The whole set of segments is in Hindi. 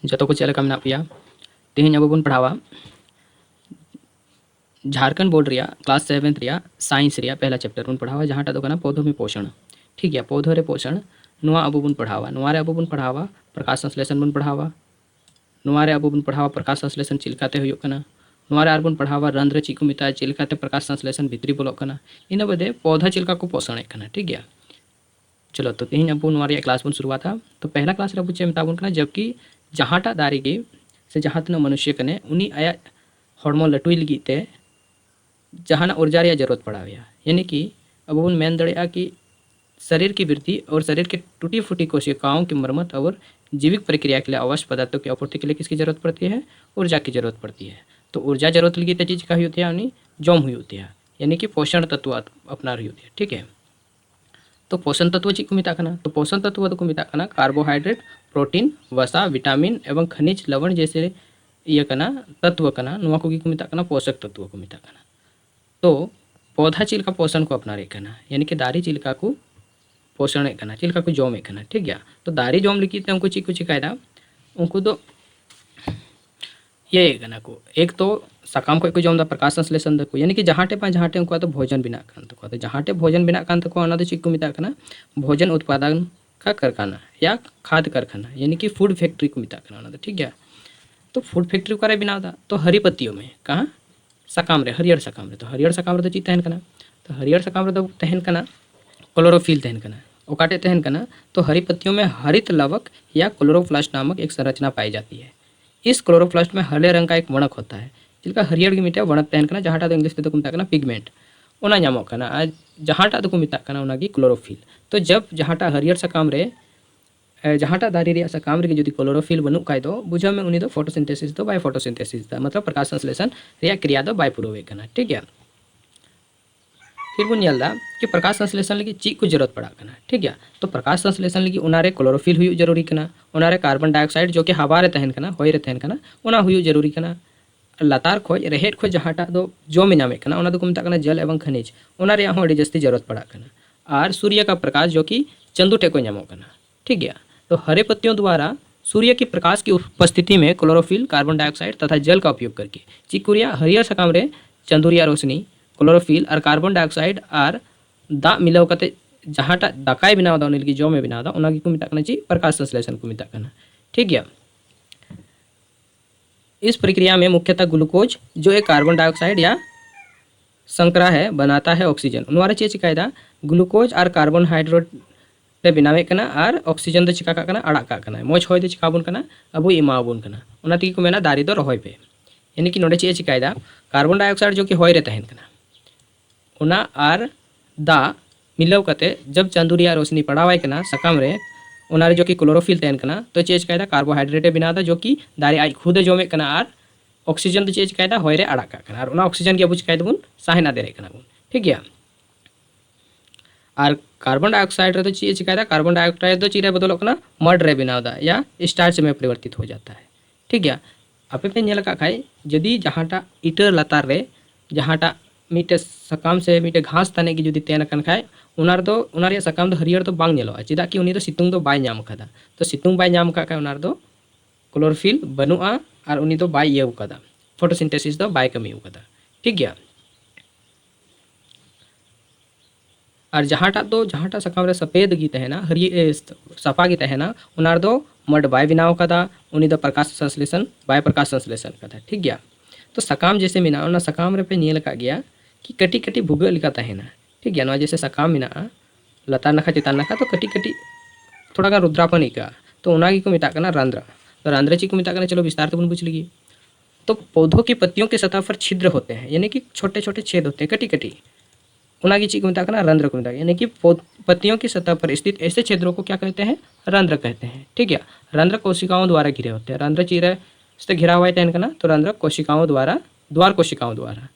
जतो को चेलका मेना पिया तेहें अब बन पढ़ावा झारखंड बोर्ड रिया क्लास 7 रिया साइंस रिया पहला चैप्टर बन पढ़ावा जहाँटा दो पौधों में पोषण। ठीक है, पौधों रे पोषण नुआ अब बन पढ़ावा नुआ रे अब बन पढ़ावा प्रकाश संश्लेषण बन पढ़ावा नुआ रे अब बन पढ़ावा प्रकाश संश्लेषण चिलकाते हुयुग कना नुआ रे आर बन पढ़ावा रंध्र चीज को मिता चिलकाते प्रकाश संश्लेषण भितरी बोलोग कना इन बदे पौधा चिलका को पोषण कना। ठीक है, चलो तो तेहें अब नुआ रे क्लास बन शुरुआत था। तो पहला क्लास रे अब चे मेता बन कना जबकि जहाँटा दारे गे से जहाँ तना मनुष्य कने उनी आया हॉर्मोन लटुई लगी ते जहाँ ऊर्जा रे जरूरत पड़ावेया, यानी कि अब बन मेन दड़ेया कि शरीर की वृद्धि और शरीर के टूटी फूटी कोशिकाओं की मरम्मत और जैविक प्रक्रिया के लिए आवश्यक पदार्थों की आपूर्ति के लिए किसकी जरूरत पड़ती है? ऊर्जा की जरूरत पड़ती है। तो ऊर्जा जरूरत लगी तो चीज़ का हुई होती है यानी जॉम हुई होती है, यानी कि पोषण तत्व अपना रही होती है। ठीक है, तो पोषण तत्व चीज को मिता कना तो पोषण तत्व को मिता कना कार्बोहाइड्रेट प्रोटीन वसा विटामिन एवं खनिज लवण जैसे ये कना तत्व कना नुआ को मिता कना पोषक तत्व को मिता कना। तो पौधा चिलका पोषण को अपना रे कना यानी कि दारी चिलका को पोषण कना चिलका को जॉम कना। ठीक है, तो दारी जॉम लिखी उनको चीज को चिकायदा उनको तो ये कना को एक तो सकाम को जॉम दा प्रकाश संश्लेषण दको यानी कि जहाँटे उनको तो भोजन बिना कान तको तो जहाँटे भोजन बिना कान तको अना तो चीज को मिता कना भोजन उत्पादन का कारखाना या खाद्य कारखाना यानी कि फूड फैक्ट्री को मिता कना। तो ठीक है, तो फूड फैक्ट्री को बिना दा तो हरी पत्तियों में कहाँ सकाम रे हरियर सकाम रे तो हरियर सकाम रे तो चीज तहन कना तो हरियर सकाम रे तो तहन कना क्लोरोफिल तहन कना ओकाटे तहन कना तो हरी पत्तियों में हरित लवक या क्लोरोप्लास्ट नामक एक संरचना पाई जाती है। इस क्लोरोप्लास्ट में हरे रंग का एक वणक होता है जिसका हरियर की मिटा वणक तहन कना जहाँटा तो इंग्लिश को मिता पिगमेंट ओना नामक कना आज जहाँटा तो मिता कना ओना की क्लोरोफिल। तो जब जहाँटा हरियर सकाम रे जहाँटा दारी रे सकाम रे जुदी क्लोरोफिल बनू काय दो बुझा में उनी दो फोटोसिंथेसिस दो बाय फोटोसिंथेसिस दा मतलब प्रकाश संश्लेषण रे क्रिया दो बाय पुरोवे कना। ठीक है, फिर बन नेलदा कि प्रकाश संश्लेषण लगी चीज को जरूरत पड़ा कना। ठीक है, तो प्रकाश संश्लेषण लगी उनारे क्लोरोफिल हुई जरूरी कना उनारे कार्बन डाइऑक्साइड जो कि हवा रे तहन कना होय रे तहन कना उना हुई जरूरी कना लतार खोज रेहेड खोज जहाँटा दो जो में नामे कना उना दो को मिता कना जल एवं खनिज उना रे हो जस्ती जरूरत पड़ा कना और सूर्य का प्रकाश जो कि चंदू टेको नामो कना। ठीक है, तो हरे पत्तियों द्वारा सूर्य की प्रकाश की उपस्थिति में क्लोरोफिल कार्बन डाइऑक्साइड तथा जल का उपयोग करके चिकुरिया हरियर सकाम रे चंदुरिया रोशनी क्लोरोफिल और कार्बन डाइऑक्साइड और दा मिलाव कते जहाँटा दाकाय बनाव दा उनकी जो में बनाव दा उना को मिता कना ची प्रकाश संश्लेषण को मिता कना। ठीक है, इस प्रक्रिया में मुख्यतः ग्लूकोज जो एक कार्बन डाइऑक्साइड या संकरा है बनाता है ऑक्सीजन उनवारे चे चिकायदा ग्लूकोज और कार्बोहाइड्रेट रे बनावे कना और ऑक्सीजन दो चिका कना अड़ा का कना मोज होय दो चिकाबुन कना अब इमाबुन कना उना ती को मेना दारी दो रहोय पे यानी कि नोडे चे चिकायदा कार्बन डाइऑक्साइड जो कि होय रे तहन कना उना और दा मिलाव कते जब चंदुरिया रोशनी पड़ावाय कना सकाम रे उनारे जो कि क्लोरोफिल तहन कना तो चेज कायदा कार्बोहाइड्रेट बिना दा जो कि दारी आज खुद जमे कना और ऑक्सीजन तो चेज कायदा होय रे अड़ा का कना और उना ऑक्सीजन के बुझ कायदा बुन साहेना दे रे कना बुन। ठीक है, और कार्बन डाइऑक्साइड रे तो चीज चिकायदा कार्बन डाइऑक्साइड तो चीरे बदलो कना मड रे बनावदा या स्टार्च में परिवर्तित हो जाता है। ठीक है, आपे पे नेल का खाय यदि जहाँटा इटर लतार रे जहाँटा मीटे सकाम से मीटे घास तने की जुदी तेन कन खाय उनार दो उनार सकाम दो हरियर तो बांग नेलो चिदा कि उनी दो सितुंग दो बाय नाम कदा तो सितुंग बाय नाम का उनार दो क्लोरोफिल बनुआ और उनी दो बाय ये कदा फोटोसिंथेसिस दो बाय कमी कदा। ठीक है, और जहाँटा सकाम रे सफेद की तहना हरी सफा की तहना उनार दो मड बाय बिनाव कदा उनी दो प्रकाश संश्लेषण बाय प्रकाश संश्लेषण कदा। ठीक है, तो सकाम जैसे मिना उना सकाम रे पे नेल का गया कि कटी कटी भूगा लिखा तहना। ठीक है, जैसे सकाम मिना लतार नखा चितान नखा तो कटी कटी थोड़ा गा रुद्रापन का तो उना को मिता कना रंध्र तो रंध्र चीज को मिता कना चलो विस्तार तो बन पूछ लीजिए। तो पौधों की पत्तियों के सतह पर छिद्र होते हैं यानी कि छोटे छोटे छेद होते हैं कटी कटी उना की चीज को मिता कना रंध्र को मिता यानी कि पत्तियों की सतह पर स्थित ऐसे छिद्रों को क्या कहते हैं? रंध्र कहते हैं। ठीक है, रंध्र कोशिकाओं द्वारा घिरे होते हैं रंध्र चीरे से घिरा हुआ है ना तो रंध्र कोशिकाओं द्वारा द्वार कोशिकाओं द्वारा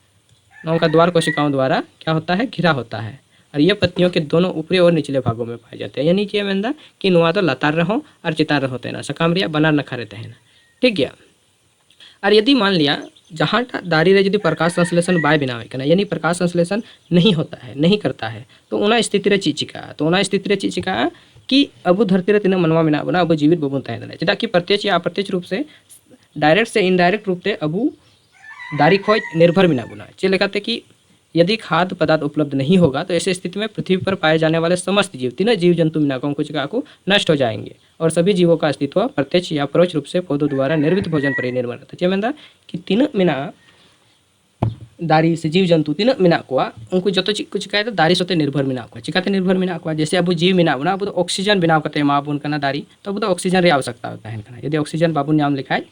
उनका द्वार कोशिकाओं द्वारा क्या होता है? घिरा होता है और ये पत्तियों के दोनों ऊपरी और निचले भागों में पाए जाते हैं। यानी कि मेंदा कि नुआ तो लतार रहो और चितार होते हैं ना सकाम रिया बनार नखा रहते हैं ना। ठीक है, और यदि मान लिया जहाँ दारी रे यदि प्रकाश संश्लेषण बाय बिना यानी प्रकाश संश्लेषण नहीं होता है नहीं करता है तो उना स्थिति रे चीज चिका तो उना स्थिति रे चीज चिका कि अब धरती रे तीना मनवा मेना बना अब जीवित बाबन तहे दाड़े चेदा कि प्रत्यक्ष या अप्रत्यक्ष रूप से डायरेक्ट से इनडायरेक्ट रूप से अब दारी खोज निर्भर मेना बना चे लेकाते कि यदि खाद्य पदार्थ उपलब्ध नहीं होगा तो ऐसी स्थिति में पृथ्वी पर पाए जाने वाले समस्त जीव तीनों जीव जंतु मेना को चिका को नष्ट हो जाएंगे और सभी जीवों का अस्तित्व प्रत्यक्ष या परोक्ष रूप से पौधों द्वारा निर्मित भोजन पर ही निर्भर करता है चेमेंदा कि तीनों मेना दारी से जीव जंतु तीनों मेना को उनको जो चीज को चिकाय दारी सोते निर्भर मेना को चिकाते निर्भर मेना को जैसे अब जीव मेना बना अब ऑक्सीजन बनाव करते एमाबन कना दारी तो अब ऑक्सीजन रे आवश्यकता तहन कना यदि ऑक्सीजन बाबुन नाम लिखाय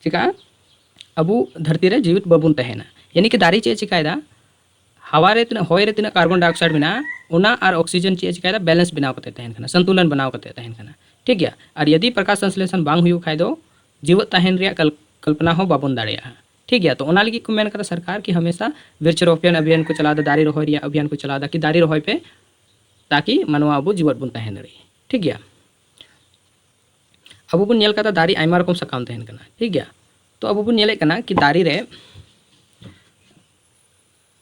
चिका अब धरती रे जीवित बाबुन तहना यानी कि दारी चे चिकायदा हवा रे तीना होय रे तीना कार्बन डाइऑक्साइड मेना उना और ऑक्सीजन चे चिकायदा बैलेंस बनाव करते तहन कना संतुलन बनाव करते तहन कना ठीक गया और यदि प्रकाश संश्लेषण बांग हुई खाय दो जीवित तहन रे कल्पना हो बाबुन दाड़िया ठीक है तो ओना लगी को मेन करता सरकार कि हमेशा वृक्षारोपण अभियान को चला दा दारी रोहय रिया अभियान को चला दा कि दारी रोहय पे ताकि मनवा अब जीवित बन तहन रे ठीक गया अब बन नेल कता दारी आयमा रकम सकाम तहन कना ठीक गया तो अब बन नेले कना कि दारी रे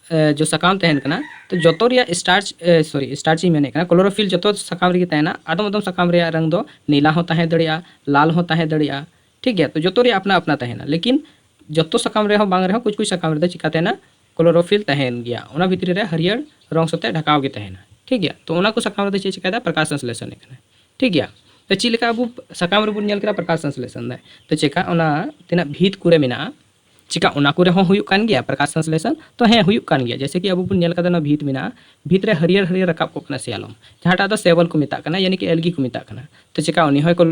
जो सकाम तहन कना तो जोतो रिया स्टार्च ही मेने कना क्लोरोफिल जोतो सकाम रे तहना आदम आदम सकाम रे रंग दो नीला हो तहे दड़िया लाल हो तहे दड़िया ठीक है तो जोतो रे अपना अपना तहना लेकिन जोतो सकाम रे हो बांग रे हो कुछ कुछ सकाम रे चिका तहना क्लोरोफिल तहन गया ओना भितरी रे हरियर रंग सते ढकाव गे तहना ठीक है तो ओना को सकाम रे चिका प्रकाश संश्लेषण कना ठीक है तो ची लेका अब सकाम रे बुन नेल करा प्रकाश संश्लेषण दा तो चिका ओना तिना भीत कुरे मेना चिका ओना कुरे हो हुयुक कान गया प्रकाश संश्लेषण तो हें हुयुक कान गया जैसे कि अब बुन नेल कदा ना भीत मेना भीत रे हरियर हरियर रकाब को कना सियालम जहाटा दो सेवल को मिता कना यानी कि एल्गी को मिता कना तो चिका उनी होय को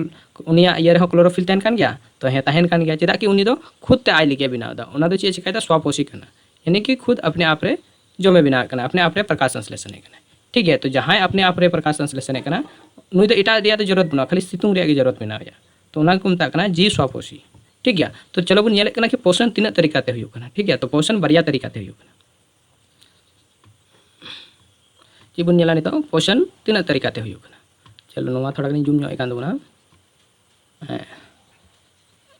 उनिया ये रे हो क्लोरोफिल तहन कान गया तो हें तहन कान गया चेदा कि उनी दो खुद ते आय लिगे बिना दा ओना दो चे चिकायदा स्वापोषी कना यानी कि खुद अपने आप रे जमे बिना कना अपने आप रे प्रकाश संश्लेषण कना ठीक है तो जहां अपने आप रे प्रकाश संश्लेषण कना नुई तो एटा दिया तो जरूरत बना खाली सितुंग रे जरूरत बिना तो ओना को मिता कना जीव स्वापोषी ठीक है तो चलो बन नेले कना कि पोषण तीन तरीका ते हुयुक कना ठीक है तो पोषण बरिया तरीका ते हुयुक कना जी बन नेला नितो पोषण तीन तरीका ते हुयुक कना चलो नोवा थोड़ा गनी जूम ᱧᱚᱜ एकान दोना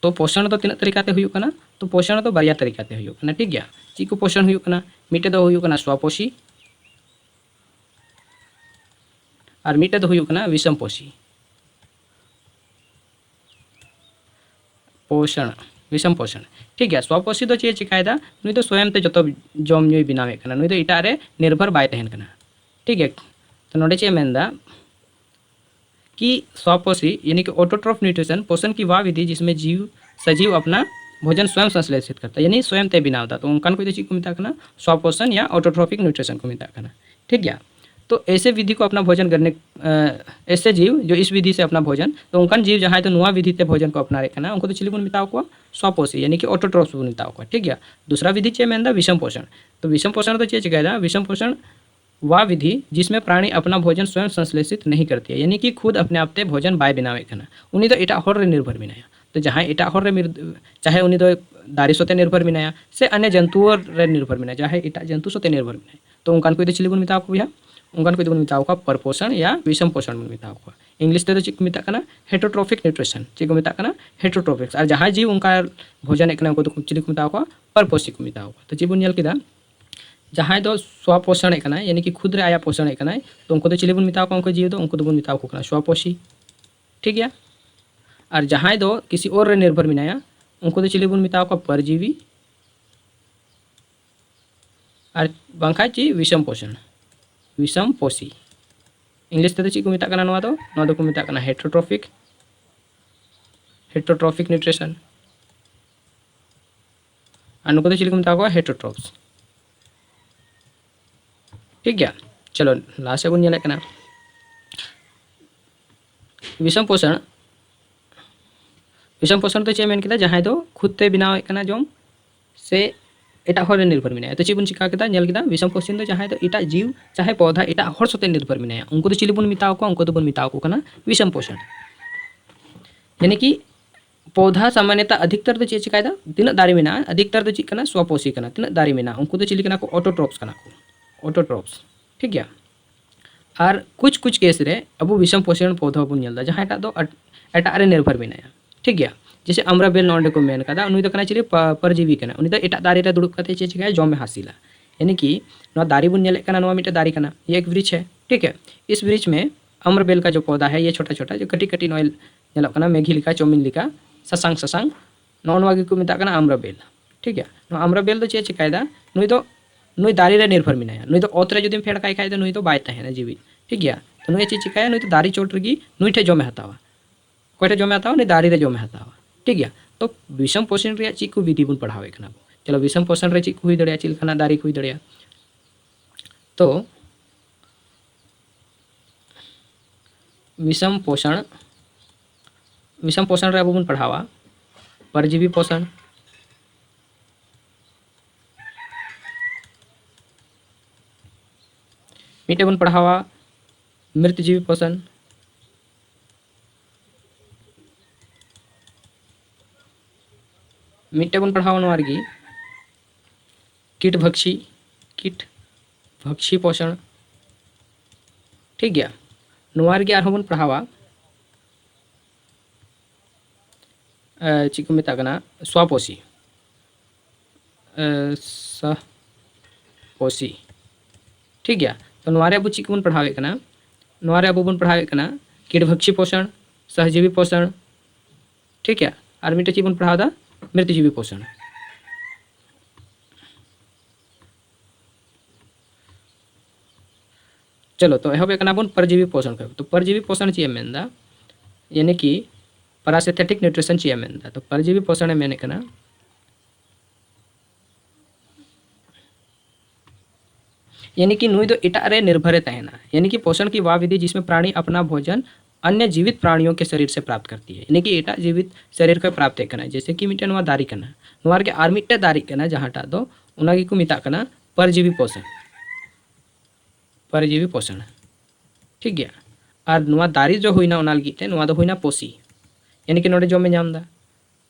तो पोषण तो तीन तरीका ते हुयुक कना तो पोषण तो बरिया तरीका ते हुयुक कना ठीक है ची को पोषण हुयुक कना मिटे दो हुयुक कना स्वपोषी और मिटे दो हुयुक कना विषमपोषी पोषण विषम पोषण ठीक है स्वपोषी तो चे चिकायदा नुई तो स्वयं ते जतो जम ᱧᱩᱭ बिनावे कना नुई तो इटा रे निर्भर बाय तहन कना ठीक है तो नोडे चे मेंदा कि स्वपोषी यानी कि ऑटोट्रॉफ न्यूट्रिशन पोषण की वह विधि जिसमें जीव सजीव अपना भोजन स्वयं संश्लेषित करता है यानी स्वयं ते बिनावता तो उनकान को चीज को मिता कना स्वपोषण या ऑटोट्रॉफिक न्यूट्रिशन को मिता कना ठीक है तो ऐसे विधि को अपना भोजन करने ऐसे जीव जो इस विधि से अपना भोजन तो उनका जीव जहाँ तो नुआ विधि से भोजन को अपना रखना उनको तो चिली बुन मिताओ को स्वपोषी यानी कि ऑटोट्रॉफ बुन मिताओ को ठीक है दूसरा विधि चे मेंदा विषम पोषण तो विषम पोषण तो चे चिकायदा विषम पोषण वह विधि जिसमें प्राणी अपना भोजन स्वयं संश्लेषित नहीं करती है यानी कि खुद अपने आप ते भोजन बाय बिनावे कना उनी तो एटा हर रे निर्भर बिनाया तो जहाँ एटा हर रे चाहे उनी तो दारी सोते निर्भर बिनाया से अन्य जंतुओं रे निर्भर बिनाया चाहे एटा जंतु सोते निर्भर बिनाया तो उनकान को चिली बुन मिताओ को भैया उनकान को मिताओ का परपोषण या विषम पोषण मिताओ को इंग्लिश ते तो चिक मिता कना हेटरोट्रोफिक न्यूट्रिशन चिक मिता कना हेटरोट्रोफिक्स और जहाँ जीव उनका भोजन एक उनको तो चिली को मिताओ को परपोषी को मिताओ को तो जी बुन नेल किदा जहाँ दो स्वपोषण कना यानी कि खुद रे आया पोषण कना तो उनको तो चिली बुन मिताओ को उनको जीव दो उनको तो बुन मिताओ को कना स्वपोषी ठीक है और जहाँ दो किसी और रे निर्भर मिनाया उनको तो चिली बुन मिताओ को परजीवी और बांखा ची विषम पोषण विषम पोषी इंग्लिश ते ची को मिता कना नवा दो को मिता कना हेटरोट्रोफिक न्यूट्रिशन और नुको तो चिली को मिता को हेटरोट्रोफ्स ठीक है चलो लास्ट बन नेले कना विषम पोषण तो चे मेन किदा जहां दो खुद ते बनावे कना जम से एटा हर निर्भर मिनाया तो चिबुन चिका केदा नेल केदा विषम पोषण तो जहां तो एटा जीव चाहे पौधा एटा हर सोते निर्भर मिनाया उनको तो चिली बुन मिताओ को उनको तो बुन मिताओ को कना विषम पोषण यानी कि पौधा सामान्यतः अधिकतर तो चे चिकायदा तीन दारी मिना अधिकतर तो चिकना स्वपोषी कना तीन दारी मिना उनको तो चिली कना को ऑटोट्रॉफ्स कना को ऑटोट्रॉफ्स ठीक है और कुछ कुछ केस रे अब विषम पोषण पौधा बुन नेलदा जहां एटा दो एटा रे निर्भर मिनाया ठीक है जैसे अमराबेल नोंडे को मेन कदा उनी तो कना चिली परजीवी कना उनी तो एटा दारी रे दुड़ुब कते चे चिकाय जम में हासिला यानी कि नो दारी बुन नेले कना नो मिटे दारी कना ये एक वृक्ष है ठीक है इस वृक्ष में अम्रबेल का जो पौधा है ये छोटा छोटा जो कटी कटी नॉयल नेलोग कना मेघी लिका चौमिन लिका ससांग ससांग नौनवा गे को मेता कना अम्रबेल ठीक है अम्रबेल तो चे चिकायदा नुई तो नुई दारी रे निर्भर मिनाया नुई तो ओत रे जुदीम फेड़ काई खाय तो नुई तो बाय तहेना जीवी ठीक है तो नुई चे चिकाया नुई तो दारी चोट रगी नुई ठे जमे हतावा कोई ठे जमे हतावा नुई दारी रे जमे हतावा ठीक है तो विषम पोषण रे ची को विधि बुन पढ़ावे कना चलो विषम पोषण रे ची को हुई दड़िया ची लखाना दारी हुई दड़िया तो विषम पोषण रे अब बुन पढ़ावा परजीवी पोषण मीटे बन पढ़ावा मृतजीवी पोषण मीटे बन पढ़ावा नवारगी कीटभक्षी पोषण ठीक गया नवारगी आर बन पढ़ावा चिको मेता कना स्वापोषी सपोषी ठीक गया तो नवारे अब चिको बन पढ़ावे कना नवारे अब बन पढ़ावे कना कीटभक्षी पोषण सहजीवी पोषण ठीक है और मीटे ची बन पढ़ावा मृतजीवी पोषण चलो तो एहब एकना बन परजीवी पोषण कर तो परजीवी पोषण ची मेनदा यानी कि पैरासिथेटिक न्यूट्रिशन ची मेनदा तो परजीवी पोषण मेने कना यानी कि नुई दो एटा रे निर्भर तहना यानी कि पोषण की वह विधि जिसमें प्राणी अपना भोजन अन्य जीवित प्राणियों के शरीर से प्राप्त करती है यानी कि एटा जीवित शरीर का प्राप्त करना जैसे कि मिटे नवा दारी करना नवार के आर मिटे दारी करना जहाँटा दो उनागी को मिता करना परजीवी पोषण ठीक है और नवा दारी जो हुई ना उना लगी नवा दो हुई ना पोसी यानी कि नोडे जमे नाम दा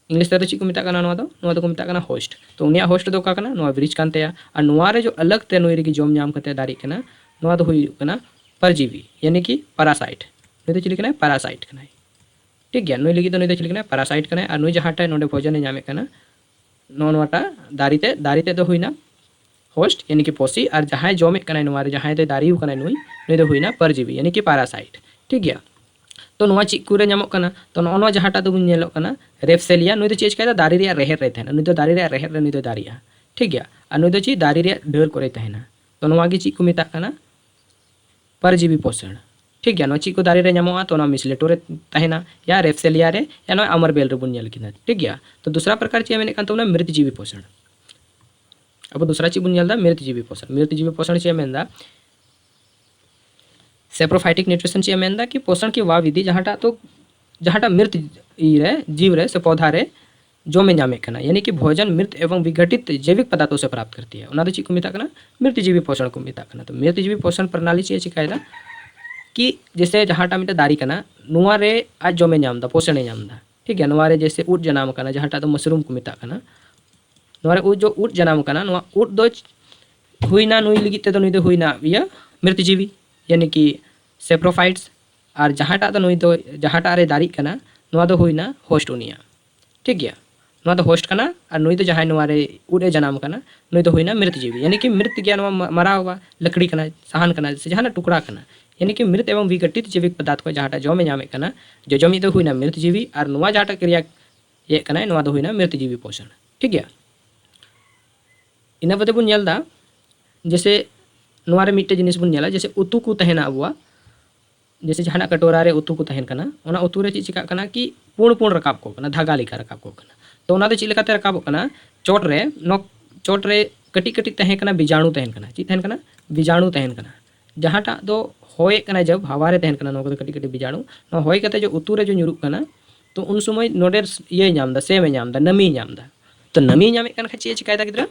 इंग्लिश ते ची को मिता करना नवा दो को मिता करना होस्ट तो उनिया होस्ट दो का करना नवा ब्रिज कानते और नवा रे जो अलग ते नुई रे जम नाम करते दारी करना नवा दो हुई करना परजीवी यानी कि पैरासाइट नुई तो चिली पैरासाइट करना ठीक है नुई लगी तो नुई तो चिली पैरासाइट करना और नुई जहाँटा नोडे भोजन नामे करना नोटा दारीते दो हुई ना होस्ट यानी कि पोसी और जहाँ जमे करना नवा रे जहाँ दारी करना नुई दो हुई ना परजीवी यानी कि पैरासाइट ठीक है तो नवा चिकुरे नामक करना तो नवा जहाँटा तो नेलोग करना रेप्सेलिया नुई तो चेज का दारी रे रेहेर रे तहना नुई तो दारी रे रेहेर रे नुई तो दारिया ठीक है और नुई तो ची दारी रे ढेर करे तहना तो नवा गे ची को मेता करना परजीवी पोषण ठीक है ची को दारी रे नामोगा तो मिसलेटो रे तहना या रेप्सेलिया रे या ना अमरबेल रे बुन नेल किना ठीक है तो दूसरा प्रकार ची मेने कान तो मृतजीवी पोषण अब दूसरा ची बुन नेल दा मृतजीवी पोषण ची मेनदा सेप्रोफाइटिक न्यूट्रिशन ची मेनदा कि पोषण की वा विधि जहाँटा मृत जीव रे से पौधा रे जो में नामे करना यानी कि भोजन मृत एवं विघटित जैविक पदार्थों से प्राप्त करती है उना ची को मिता करना मृतजीवी पोषण को मिता करना तो मृतजीवी पोषण प्रणाली ची चिकायदा कि जैसे जहाँटा मिटा दारी करना नुआ रे आज जो में नाम दा पोषण नाम दा ठीक है नुआ रे जैसे ऊट जनाम करना जहाँटा तो मशरूम को मिता करना नुआ रे जो ऊट जनाम करना नुआ ऊट दो हुई ना नुई लगी तो नुई दो हुई ना या मृतजीवी यानी कि सेप्रोफाइट्स और जहाँटा तो नुई दो जहाँटा रे दारी करना नुआ दो हुई ना होस्ट उनिया ठीक है नुआ दो होस्ट करना और नुई तो जहाँ नुआ रे ऊटे जनाम करना नुई तो हुई ना मृतजीवी यानी कि मृत गया नुआ मरा हुआ लकड़ी करना सहन करना जैसे जहाँ टुकड़ा करना यानी कि मृत एवं विघटित जैविक पदार्थ को जहाँटा जमे नामे करना जो जमी तो हुई ना मृतजीवी और नुआ जहाँटा क्रिया ये करना नुआ दो हुई ना मृतजीवी पोषण ठीक है इना बदे बुन नेल दा जैसे नुआ रे मिट्टे जिनिस बुन नेला जैसे उतु को तहना अबुआ जैसे जहाँ कटोरा रे उतु को तहन करना उना उतु रे चिका करना कि पूर्ण रकाब को करना धागा लेका रकाब को करना तो उना दो ची लेकाते रकाब करना चोट रे कटी कटी तहन करना बीजाणु तहन करना ची तहन करना बीजाणु तहन करना जहाँटा दो होए करना जब हवा रे तहन करना नो कटी कटी बीजाणु नो होए कते जो उतु रे जो nyuruk करना तो उन समय नोडे ये नाम दा सेम नाम दा नमी नाम दा तो नमी नामे कन खची चिकायदा गिद्रा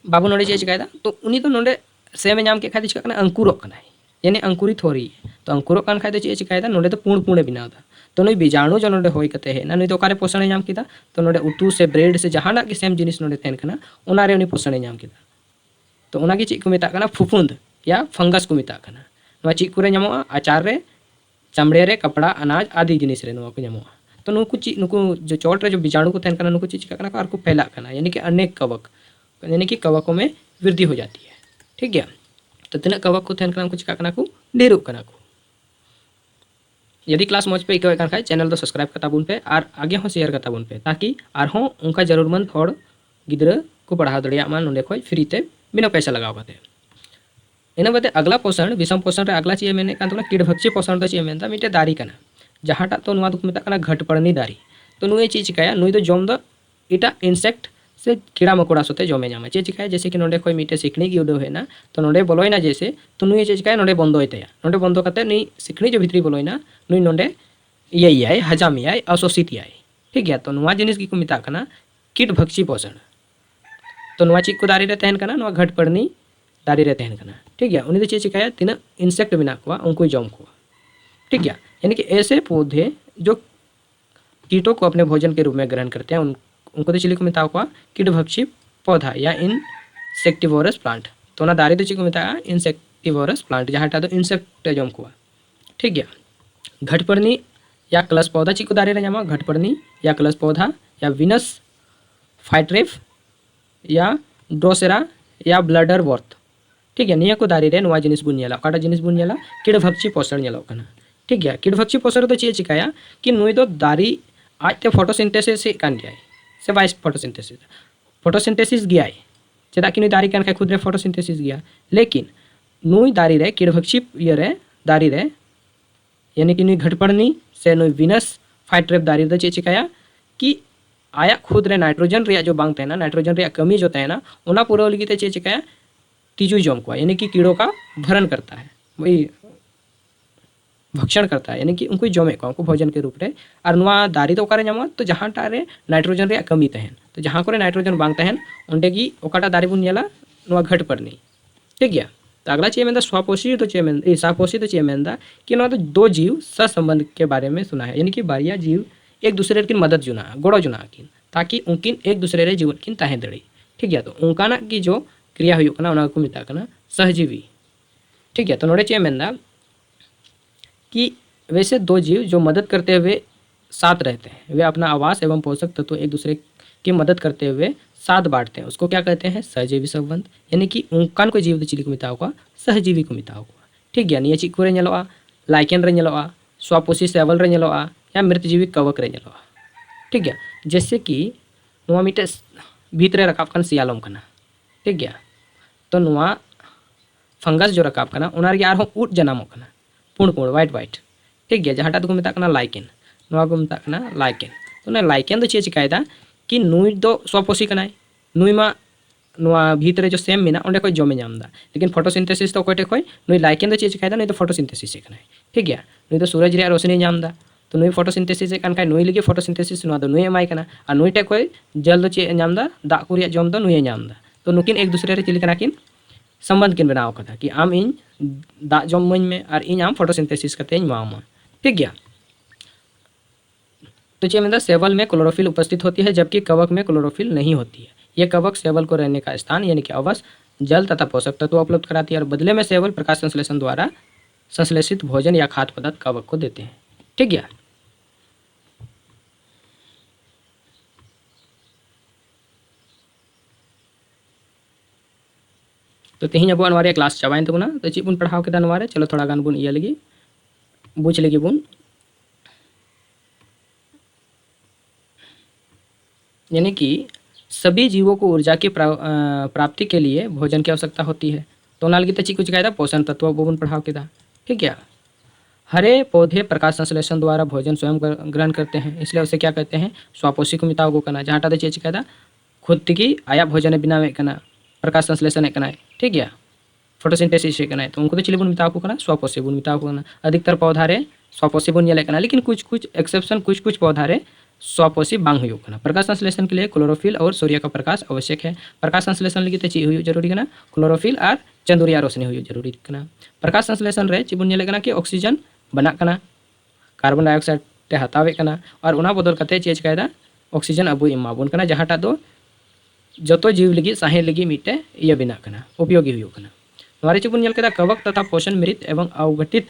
बाबू नोडे चे चिकायदा तो उनी तो नोडे सेम नाम के खाती चिका करना अंकुरोक करना यानी अंकुरित हो रही है तो अंकुरोक कान खाय तो चे चिकायदा नोडे तो पूर्ण बनाव दा तो नुई बीजाणु जो नोडे होई कते है ना नुई तो कारे पोषण नाम किदा तो नोडे उतु से ब्रेड से जहाना के सेम जिनिस नोडे तहन करना उना रे उनी पोषण नाम किदा तो उना के ची को मेता करना फुफुंद या फंगस को मेता करना नवा ची को रे नामोगा आचार रे चमड़े रे कपड़ा अनाज आदि जिनिस रे नवा को नामोगा तो नुकु जो चोट रे जो बीजाणु को तहन करना नुकु ची चिका करना और को फैला करना यानी कि अनेक कवक यानी कि कवकों में वृद्धि हो जाती है ठीक है तो तीना कवक को तहन करना को चिका करना को ढेरों करना को यदि क्लास मौज पे इकावे खान चैनल तो सब्सक्राइब करता बुन पे और आगे हो शेयर करता बुन पे ताकि आरहों उनका जरूरतमंद हर गिद्रा को पढ़ाव दड़िया मा नोंडे खoj फ्री ते बिना पैसा लगाव काते इन बाते अगला पोषण विषम पोषण रे अगला चे मेने कान तो कीड़भक्षी पोषण तो चे मेनता मिटे दारी कना जहाटा तो नुआ दुक मेता कना घटपड़नी दारी तो नुए चे चिकाया नुई तो जम दो इटा इंसेक्ट से कीड़ा मकोड़ा सोते जमे जामा चे चिकाया जैसे कि नोंडे खoj मिटे सिकनी की उडो हेना तो नोंडे बोलोयना जैसे तो नुए चे चिकाया नोंडे बंदोय तया नोंडे बंदो काते नी सिकनी जो भितरी बोलोयना नुई नोंडे इयाई हजामियाई अशोषितयाई ठीक है तो नुआ जिनिस की को मिता कना कीटभक्षी पोषण तो नुआ चिक को दारी रे तहन कना नुआ घटपड़नी दारी रे तहन कना ठीक है उन्हीं चे चिकाया तीना इंसेक्ट बिना को उनको जम को ठीक है यानी कि ऐसे पौधे जो कीटों को अपने भोजन के रूप में ग्रहण करते हैं उनको तो चिली को मिता को कीटभक्षी पौधा या इंसेक्टिवोरस प्लांट तो ना दारी तो चिक को मिता इंसेक्टिवोरस प्लांट जहाँ तो इंसेक्ट जम को ठीक है घटपड़नी या क्लस पौधा चिक को दारी रे जामा घटपड़नी या क्लस पौधा या विनस फाइट्रेफ या ड्रोसेरा या ब्लडर वर्थ ठीक है निया को दारी रे नुआ जिनिस बुन नेला काटा जिनिस बुन नेला कीड़भक्षी पोषण नेला कना ठीक है कीड़भक्षी पोषण तो चे चिकाया कि नुई दो दारी आज ते फोटोसिंथेसिस से कान गया से बाइस फोटोसिंथेसिस गया चेदा कि नुई दारी कान खुद रे फोटोसिंथेसिस गया लेकिन नुई दारी रे कीड़भक्षी ये रे दारी रे यानी कि नुई घटपड़नी से नुई विनस फाइट्रेप दारी रे चे चिकाया कि आया खुद रे नाइट्रोजन रे जो बांग तहना नाइट्रोजन रे कमी जो तहना उना पूरा लगी ते चे चिकाया तीजू जम को यानी कि कीड़ों का भरण करता है वही भक्षण करता है यानी कि उनको जमे को उनको भोजन के रूप रे और नुआ दारी तो ओकारे जामा तो जहाँ टारे नाइट्रोजन रे कमी तहन तो जहाँ को नाइट्रोजन बांग तहन उनडे की ओकाटा दारी बुन नेला नुआ घटपड़नी ठीक है तो अगला चे मेंदा स्वपोषी तो चे मेन सपोषी तो चे मेंदा कि नुआ तो दो जीव सहसंबंध के बारे में सुना है यानी कि बारिया जीव एक दूसरे की मदद जुना गोड़ो जुना किन ताकि उनकिन एक दूसरे रे जीवन किन ताहे दड़ी ठीक है तो उनकाना की जो क्रिया हुई कना उना को मिता कना सहजीवी ठीक है तो नोड़े चे मेंदा कि वैसे दो जीव जो मदद करते हुए साथ रहते हैं वे अपना आवास एवं पोषक तत्व एक दूसरे की मदद करते हुए साथ बांटते हैं उसको क्या कहते हैं सहजीवी संबंध यानी कि उनकान को जीव चिली को मिता हुआ सहजीवी को मिता हुआ ठीक है निया चिक रे नेलोआ लाइकेन रे नेलोआ स्वपोषी सेवल रे नेलोआ या मृतजीवी कवक रे नेलोआ ठीक है जैसे कि नुआ मिटे भीतरे रकाब कन सियालम कना ठीक है तो नुआ फंगस जो रकाब कना उना रे आर उट जनामो कना पुण पुण वाइट ठीक है जहाँ तो मिता कना लाइकेन नुआ को मिता कना लाइकेन तो ना लाइकेन तो चे चिकायदा कि नुई दो स्वपोषी कनाय नुई मा नुआ भीतरे जो सेम मेना उंडे कोई जमे नामदा लेकिन फोटोसिंथेसिस तो कोटे कोई नुई लाइकेन तो चे चिकायदा नुई तो फोटोसिंथेसिस कनाय ठीक है नुई तो सूरज रे रोशनी नामदा तो नुई फोटोसिंथेसिस कान काय नुई लगे फोटोसिंथेसिस नुआ दो नुई एमाय कना और नुई टे कोई जल दो चे नामदा दा को रिया जम दो नुई नामदा तो नुकिन एक दूसरे रे चिली कना किन संबंध किन बनाव कथा कि आम इन दा जम मई में और इन आम फोटोसिंथेसिस करते इन मामा ठीक है तो चे मेंदा सेवल में क्लोरोफिल उपस्थित होती है जबकि कवक में क्लोरोफिल नहीं होती है यह कवक सेवल को रहने का स्थान यानी कि आवास जल तथा पोषक तत्व उपलब्ध कराती है और बदले में सेवल प्रकाश संश्लेषण द्वारा संश्लेषित भोजन या खाद्य पदार्थ कवक को देते हैं ठीक है तो तेहिं अब नवारे क्लास चाबाइन तबना तो ची बुन पढ़ाव केदा नवारे चलो थोड़ा गान बुन इया लगी बुझ लगी बुन यानी कि सभी जीवों को ऊर्जा की प्राप्ति के लिए भोजन की आवश्यकता होती है तो नाल की तची कुछ कायदा पोषण तत्व बुन पढ़ाव केदा ठीक है हरे पौधे प्रकाश संश्लेषण द्वारा भोजन स्वयं ग्रहण करते हैं इसलिए उसे क्या कहते हैं स्वपोषी को मिताव को करना जहाँ तो चे चिकायदा खुद की आया भोजन बनावे कना प्रकाश संश्लेषण कना ठीक है फोटोसिंथेसिस कना तो उनको तो चिली बुन मिताव को करना स्वपोषी बुन मिताव को करना अधिकतर पौधा रे स्वपोषी बुन ये कना लेकिन कुछ कुछ एक्सेप्शन कुछ पौधा रे स्वपोषी बांग हुई कना प्रकाश संश्लेषण के लिए क्लोरोफिल और सूर्य का प्रकाश आवश्यक है प्रकाश संश्लेषण लगी तो ची हुई जरूरी कना क्लोरोफिल और चंदुरिया रोशनी हुई जरूरी कना प्रकाश संश्लेषण रे ची बुन ये कना कि ऑक्सीजन बना कना कार्बन डाइऑक्साइड ते हतावे कना और उना बदल कते चेज कायदा ऑक्सीजन अबु इमाबुन कना जहाँटा दो जतो जीव लगी साहे लगी मिटे ये बिना कना उपयोगी हुई कना हमारे ची बुन ये कदा कवक तथा पोषण मृत एवं अवघटित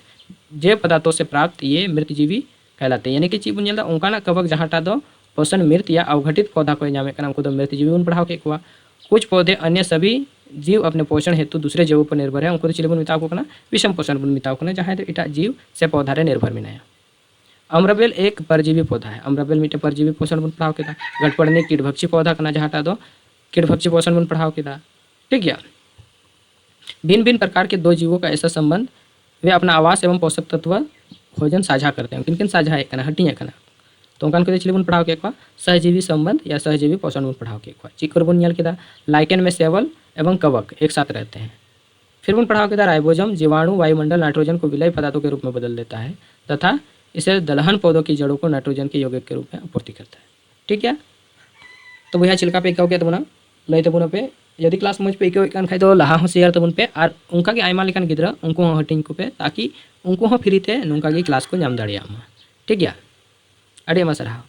जैव पदार्थों से प्राप्त ये मृतजीवी कहलाते हैं यानी कि ची बुन ये उनका कवक जहाँटा दो पोषण मृत या अवघटित पौधा को नामे कना उनको मृतजीवी उन पढ़ाव के कुछ पौधे अन्य सभी जीव अपने पोषण हेतु दूसरे जीवों पर निर्भर है उनको चिली बुन मिताव को विषम पोषण बुन मिताव को जहाँ तो इटा जीव से पौधा रे निर्भर मिनाया अम्रबेल एक परजीवी पौधा है। अम्रबेल मिट्टे परजीवी पोषण बन पढ़ाव केदा। गटपड़नी कीटभक्षी पौधा कना जहाँटा दो कीटभक्षी पोषण बन पढ़ाव केदा। ठीक है। भिन्न भिन्न प्रकार के दो जीवों का ऐसा संबंध, वे अपना आवास एवं पोषक तत्व भोजन साझा करते हैं। किन किन साझा है हड्डी है तो उनका को बन पढ़ाव के सहजीवी संबंध या सहजीवी पोषण बन पढ़ाव के चिकर बन नल केदा। लाइकेन में सेवल एवं कवक एक साथ रहते हैं। फिर बन पढ़ाव केदा राइबोसोम जीवाणु वायुमंडल नाइट्रोजन को विलय पदार्थों के रूप में बदल देता है तथा इसे दलहन पौधों की जड़ों को नाइट्रोजन के यौगिक के रूप में आपूर्ति करता है। ठीक है। तो भैया चिल्का पे इकाव के तबना लय तबना पे यदि क्लास मज पे इकाव खान तो लहा हो शेयर तबन पे और उनका के आयमा लेकान गिद्रा उनको हो हटिंग को पे ताकि उनको हो फ्री ते नुनका की क्लास को नाम दाड़िया। ठीक है। अड़ी आयमा साराव।